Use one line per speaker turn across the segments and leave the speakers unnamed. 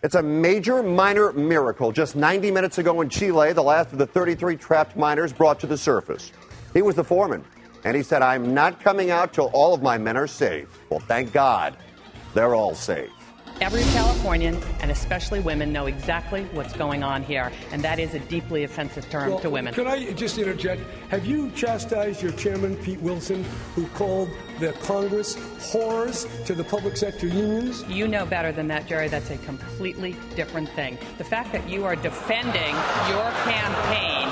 It's a major minor miracle. Just 90 minutes ago in Chile, the last of the 33 trapped miners brought to the surface. He was the foreman, and he said, "I'm not coming out till all of my men are safe." Well, thank God they're all safe.
Every Californian, and especially women, know exactly what's going on here, and that is a deeply offensive term to women.
Can I just interject? Have you chastised your chairman, Pete Wilson, who called the Congress whores to the public sector unions?
You know better than that, Jerry. That's a completely different thing. The fact that you are defending your campaign.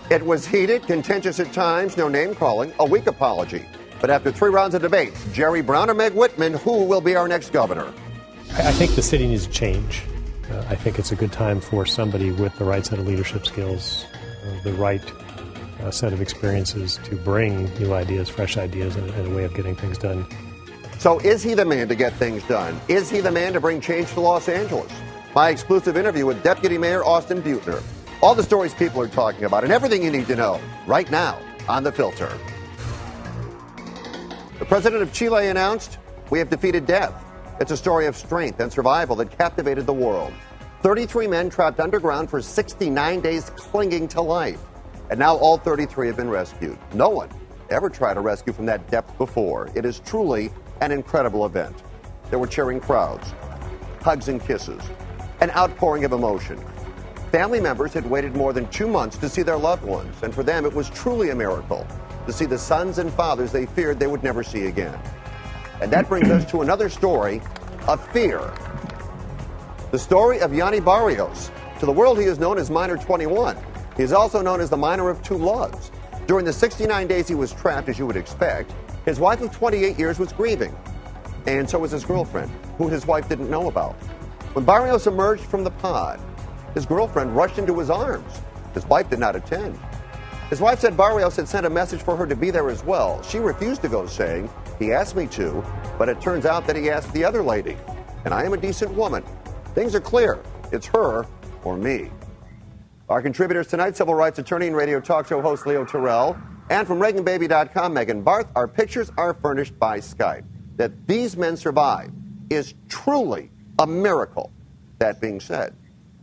It was heated, contentious at times, no name-calling, a weak apology. But after 3 rounds of debates, Jerry Brown or Meg Whitman, who will be our next governor?
I think the city needs to change. I think it's a good time for somebody with the right set of leadership skills, the right set of experiences to bring new ideas, fresh ideas, and a way of getting things done.
So is he the man to get things done? Is he the man to bring change to Los Angeles? My exclusive interview with Deputy Mayor Austin Buettner. All the stories people are talking about and everything you need to know right now on The Filter. The president of Chile announced, "We have defeated death." It's a story of strength and survival that captivated the world. 33 men trapped underground for 69 days clinging to life. And now all 33 have been rescued. No one ever tried to rescue from that depth before. It is truly an incredible event. There were cheering crowds, hugs and kisses, an outpouring of emotion. Family members had waited more than 2 months to see their loved ones, and for them it was truly a miracle to see the sons and fathers they feared they would never see again. And that brings us to another story of fear. The story of Yanni Barrios. To the world, he is known as Miner 21. He is also known as the Miner of Two Loves. During the 69 days he was trapped, as you would expect, his wife of 28 years was grieving. And so was his girlfriend, who his wife didn't know about. When Barrios emerged from the pod, his girlfriend rushed into his arms. His wife did not attend. His wife said Barrios had sent a message for her to be there as well. She refused to go, saying, "He asked me to, but it turns out that he asked the other lady. And I am a decent woman. Things are clear. It's her or me." Our contributors tonight, civil rights attorney and radio talk show host Leo Terrell, and from ReaganBaby.com, Megan Barth. Our pictures are furnished by Skype. That these men survived is truly a miracle. That being said,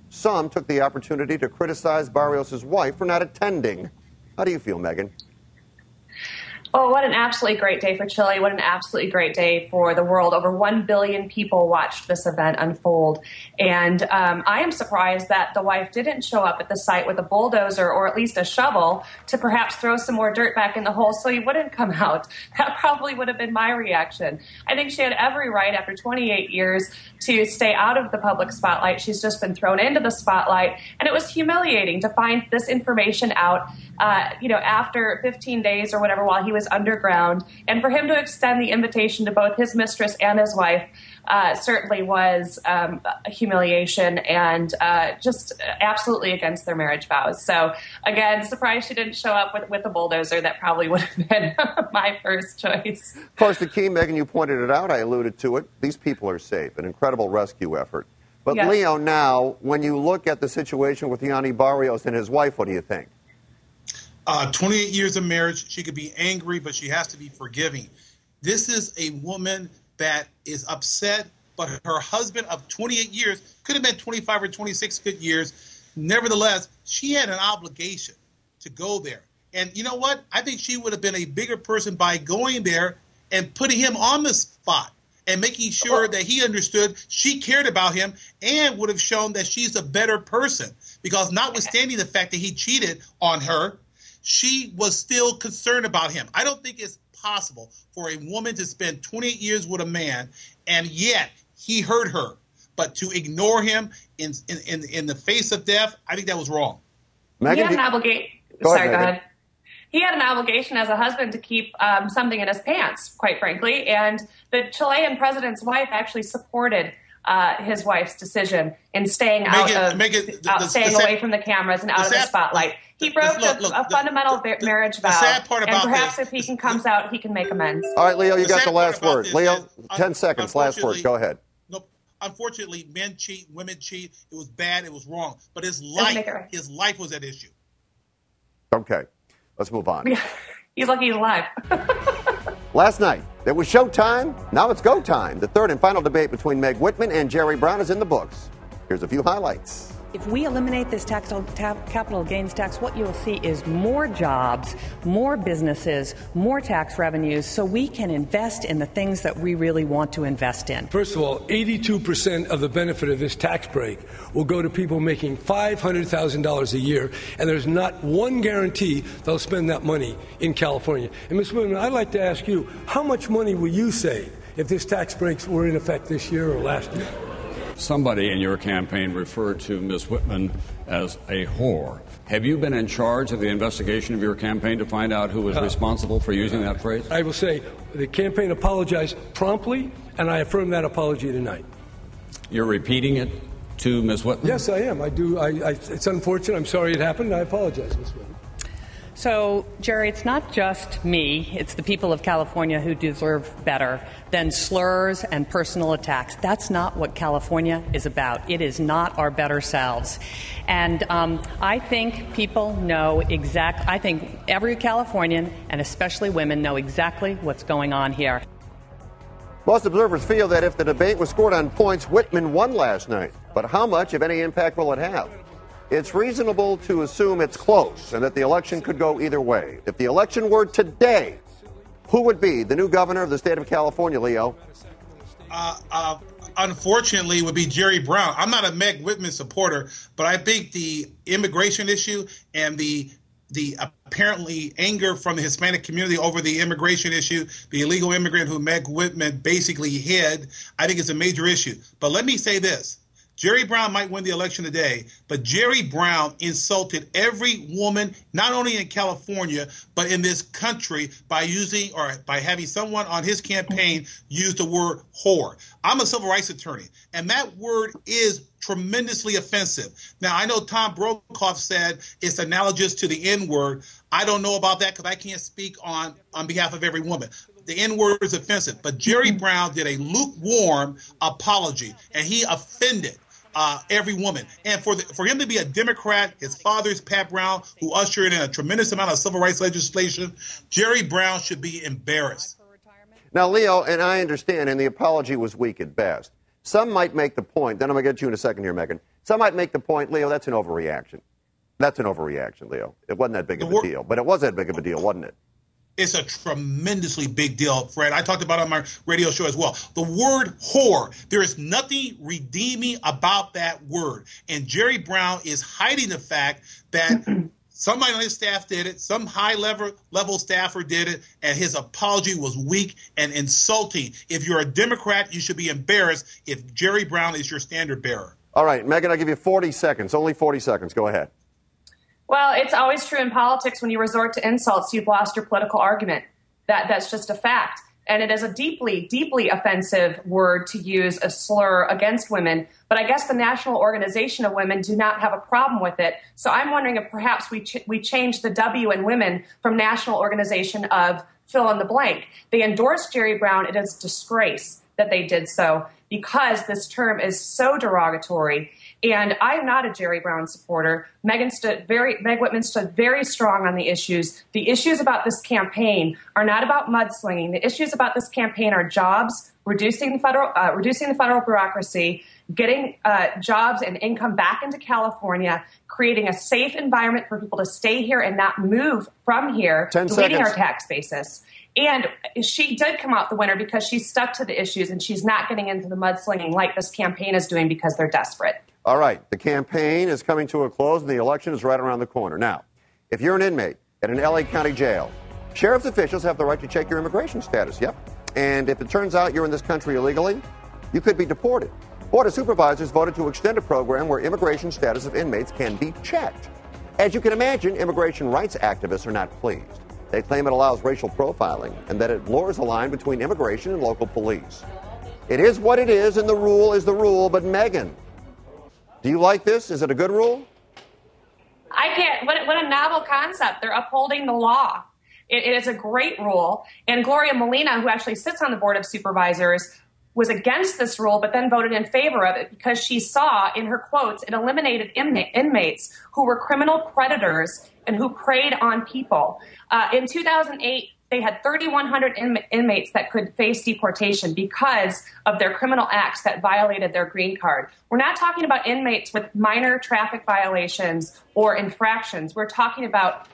some took the opportunity to criticize Barrios' wife for not attending. How do you feel, Megan?
Oh, what an absolutely great day for Chile. What an absolutely great day for the world. Over 1 billion people watched this event unfold. And I am surprised that the wife didn't show up at the site with a bulldozer or at least a shovel to perhaps throw some more dirt back in the hole so he wouldn't come out. That probably would have been my reaction. I think she had every right after 28 years to stay out of the public spotlight. She's just been thrown into the spotlight. And it was humiliating to find this information out, after 15 days or whatever while he was underground. And for him to extend the invitation to both his mistress and his wife certainly was a humiliation and just absolutely against their marriage vows. So, again, surprised she didn't show up with a bulldozer. That probably would have been my first choice.
Of course, the key, Megan, you pointed it out. I alluded to it. These people are safe. An incredible rescue effort. But, yes. Leo, now, when you look at the situation with Yanni Barrios and his wife, what do you think?
28 years of marriage. She could be angry, but she has to be forgiving. This is a woman that is upset, but her husband of 28 years could have been 25 or 26 good years. Nevertheless, she had an obligation to go there. And you know what? I think she would have been a bigger person by going there and putting him on the spot and making sure that he understood she cared about him and would have shown that she's a better person. Because notwithstanding the fact that he cheated on her, she was still concerned about him. I don't think it's possible for a woman to spend 28 years with a man and yet he hurt her. But to ignore him in the face of death, I think that was wrong.
Megan, he had an obligation. Sorry, go ahead. He had an obligation as a husband to keep something in his pants, quite frankly. And the Chilean president's wife actually supported his wife's decision in staying away from the cameras and out of the spotlight. He broke a fundamental marriage vow, and perhaps if he comes out, he can make amends.
All right, Leo, you got the last word. Leo, 10 seconds, last word. Go ahead.
No, unfortunately, men cheat, women cheat. It was bad. It was wrong. But his life was at issue.
Okay, let's move on.
He's lucky he's alive.
Last night, it was showtime. Now it's go time. The third and final debate between Meg Whitman and Jerry Brown is in the books. Here's a few highlights.
If we eliminate this capital gains tax, what you'll see is more jobs, more businesses, more tax revenues, so we can invest in the things that we really want to invest in.
First of all, 82% of the benefit of this tax break will go to people making $500,000 a year, and there's not one guarantee they'll spend that money in California. And Ms. Whitman, I'd like to ask you, how much money will you save if this tax breaks were in effect this year or last year?
Somebody in your campaign referred to Ms. Whitman as a whore. Have you been in charge of the investigation of your campaign to find out who was responsible for using that phrase?
I will say the campaign apologized promptly, and I affirm that apology tonight.
You're repeating it to Ms. Whitman?
Yes, I am. I do. It's unfortunate. I'm sorry it happened. I apologize, Ms. Whitman.
So, Jerry, it's not just me. It's the people of California who deserve better than slurs and personal attacks. That's not what California is about. It is not our better selves. And I think people know I think every Californian, and especially women, know exactly what's going on here.
Most observers feel that if the debate was scored on points, Whitman won last night. But how much, if any, impact will it have? It's reasonable to assume it's close and that the election could go either way. If the election were today, who would be the new governor of the state of California, Leo?
Unfortunately, it would be Jerry Brown. I'm not a Meg Whitman supporter, but I think the immigration issue and the apparently anger from the Hispanic community over the immigration issue, the illegal immigrant who Meg Whitman basically hid, I think it's a major issue. But let me say this. Jerry Brown might win the election today, but Jerry Brown insulted every woman, not only in California, but in this country by using or by having someone on his campaign use the word whore. I'm a civil rights attorney, and that word is tremendously offensive. Now, I know Tom Brokaw said it's analogous to the N-word. I don't know about that because I can't speak on behalf of every woman. The N-word is offensive, but Jerry Brown did a lukewarm apology, and he offended every woman. And for him to be a Democrat, his father's Pat Brown, who ushered in a tremendous amount of civil rights legislation, Jerry Brown should be embarrassed.
Now, Leo, and I understand, and the apology was weak at best. Some might make the point, then I'm going to get to you in a second here, Megan. Some might make the point, Leo, that's an overreaction. That's an overreaction, Leo. It wasn't that big of a deal, but it was that big of a deal, wasn't it?
It's a tremendously big deal, Fred. I talked about it on my radio show as well. The word whore, there is nothing redeeming about that word. And Jerry Brown is hiding the fact that somebody on his staff did it, some high-level staffer did it, and his apology was weak and insulting. If you're a Democrat, you should be embarrassed if Jerry Brown is your standard bearer.
All right, Megan, I'll give you 40 seconds, only 40 seconds. Go ahead.
Well, it's always true in politics when you resort to insults, you've lost your political argument. That's just a fact. And it is a deeply, deeply offensive word to use a slur against women. But I guess the National Organization of Women do not have a problem with it. So I'm wondering if perhaps we change the W in women from National Organization of fill in the blank. They endorsed Jerry Brown. It is a disgrace that they did so because this term is so derogatory. And I'm not a Jerry Brown supporter. Meg Whitman stood very strong on the issues. The issues about this campaign are not about mudslinging. The issues about this campaign are jobs, reducing the federal bureaucracy, getting jobs and income back into California, creating a safe environment for people to stay here and not move from here, deleting our tax basis. And she did come out the winner because she stuck to the issues and she's not getting into the mudslinging like this campaign is doing because they're desperate.
All right, the campaign is coming to a close and the election is right around the corner. Now, if you're an inmate at an L.A. County jail, sheriff's officials have the right to check your immigration status, yep. And if it turns out you're in this country illegally, you could be deported. Board of Supervisors voted to extend a program where immigration status of inmates can be checked. As you can imagine, immigration rights activists are not pleased. They claim it allows racial profiling and that it blurs the line between immigration and local police. It is what it is, and the rule is the rule, but Megan, do you like this? Is it a good rule?
I can't. What a novel concept. They're upholding the law. It is a great rule. And Gloria Molina, who actually sits on the Board of Supervisors, was against this rule, but then voted in favor of it because she saw, in her quotes, it eliminated inmates who were criminal predators and who preyed on people. In 2008, they had 3,100 inmates that could face deportation because of their criminal acts that violated their green card. We're not talking about inmates with minor traffic violations or infractions. We're talking about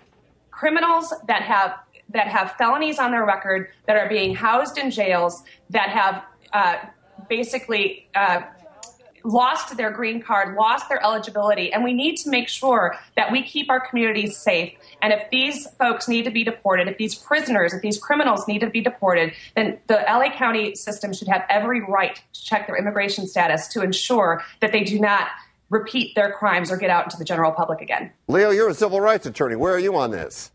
criminals that have felonies on their record, that are being housed in jails, that have basically lost their green card, lost their eligibility. And we need to make sure that we keep our communities safe. And if these folks need to be deported, if these prisoners, if these criminals need to be deported, then the LA County system should have every right to check their immigration status to ensure that they do not repeat their crimes or get out into the general public again.
Leo, you're a civil rights attorney. Where are you on this?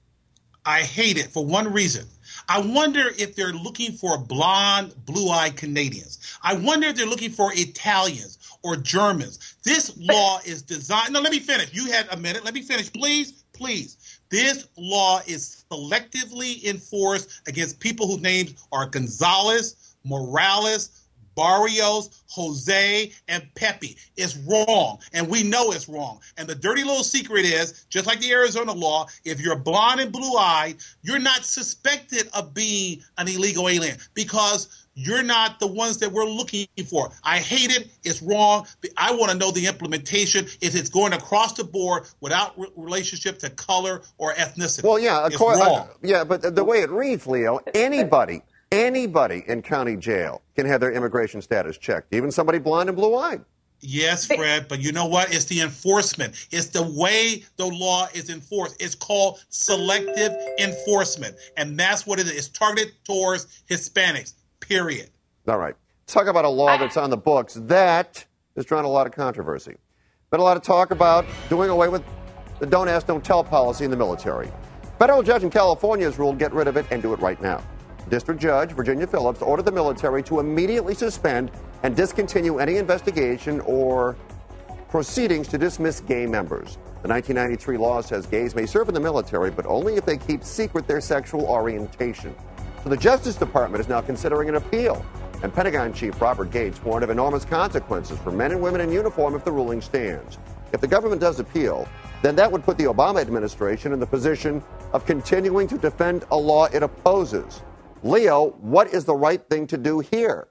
I hate it for one reason. I wonder if they're looking for blonde, blue-eyed Canadians. I wonder if they're looking for Italians or Germans. This law is designed. No, let me finish. You had a minute. Let me finish, please. This law is selectively enforced against people whose names are Gonzalez, Morales, Barrios, Jose, and Pepe. It's wrong, and we know it's wrong. And the dirty little secret is, just like the Arizona law, if you're blonde and blue-eyed, you're not suspected of being an illegal alien because you're not the ones that we're looking for. I hate it. It's wrong. I want to know the implementation if it's going across the board without relationship to color or ethnicity.
Well, yeah,
it's wrong.
But the way it reads, Leo, anybody in county jail can have their immigration status checked, even somebody blonde and blue-eyed.
Yes, Fred, but you know what? It's the enforcement. It's the way the law is enforced. It's called selective enforcement, and that's what it is. It's targeted towards Hispanics, period.
All right. Let's talk about a law that's on the books that has drawn a lot of controversy. Been a lot of talk about doing away with the don't ask, don't tell policy in the military. Federal judge in California has ruled get rid of it and do it right now. District Judge Virginia Phillips ordered the military to immediately suspend and discontinue any investigation or proceedings to dismiss gay members. The 1993 law says gays may serve in the military, but only if they keep secret their sexual orientation. So the Justice Department is now considering an appeal, and Pentagon Chief Robert Gates warned of enormous consequences for men and women in uniform if the ruling stands. If the government does appeal, then that would put the Obama administration in the position of continuing to defend a law it opposes. Leo, what is the right thing to do here?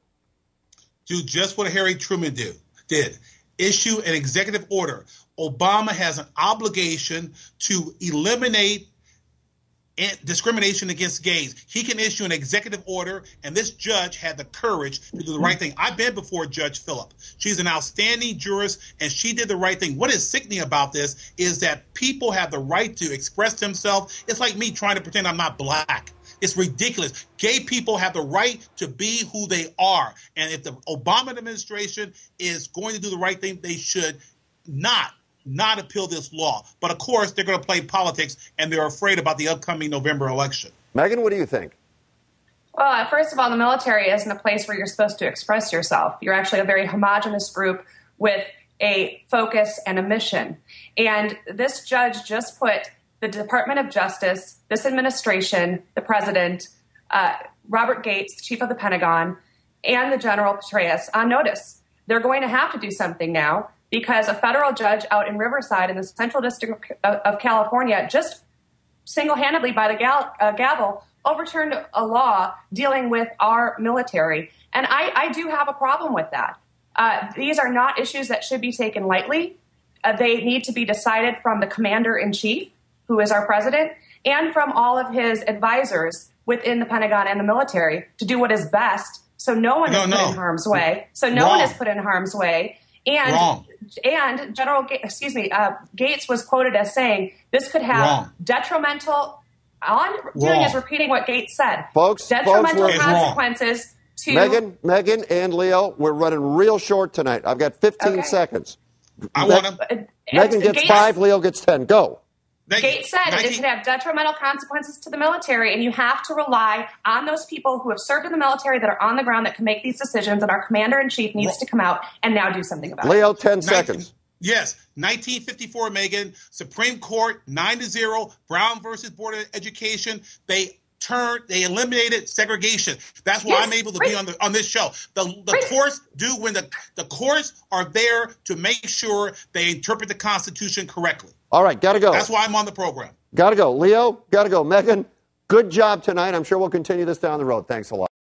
Do just what Harry Truman did. Issue an executive order. Obama has an obligation to eliminate discrimination against gays. He can issue an executive order, and this judge had the courage to do the right thing. I've been before Judge Phillip. She's an outstanding jurist, and she did the right thing. What is sickening about this is that people have the right to express themselves. It's like me trying to pretend I'm not black. It's ridiculous. Gay people have the right to be who they are. And if the Obama administration is going to do the right thing, they should not appeal this law. But, of course, they're going to play politics, and they're afraid about the upcoming November election.
Megan, what do you think?
Well, first of all, the military isn't a place where you're supposed to express yourself. You're actually a very homogenous group with a focus and a mission. And this judge just put the Department of Justice, this administration, the president, Robert Gates, chief of the Pentagon, and the General Petraeus on notice. They're going to have to do something now because a federal judge out in Riverside in the Central District of California just single-handedly by the gavel overturned a law dealing with our military. And I do have a problem with that. These are not issues that should be taken lightly. They need to be decided from the commander-in-chief, who is our president, and from all of his advisors within the Pentagon and the military to do what is best so no one is put in harm's way. And General Gates was quoted as saying this could have detrimental, all I'm doing is repeating what Gates said. Detrimental consequences to...
Megan and Leo, we're running real short tonight. I've got 15 seconds.
I want him.
Megan gets 5, Leo gets 10. Go.
Gates said it could have detrimental consequences to the military, and you have to rely on those people who have served in the military that are on the ground that can make these decisions, and our commander-in-chief needs to come out and now do something about it.
Leo, 10 seconds.
Yes, 1954, Megan, Supreme Court, 9-0, Brown versus Board of Education. They eliminated segregation. That's why I'm able to be on this show. The courts do when the courts are there to make sure they interpret the Constitution correctly.
All right, got to go.
That's why I'm on the program.
Got to go. Leo, got to go. Megan, Good job tonight. I'm sure we'll continue this down the road. Thanks a lot.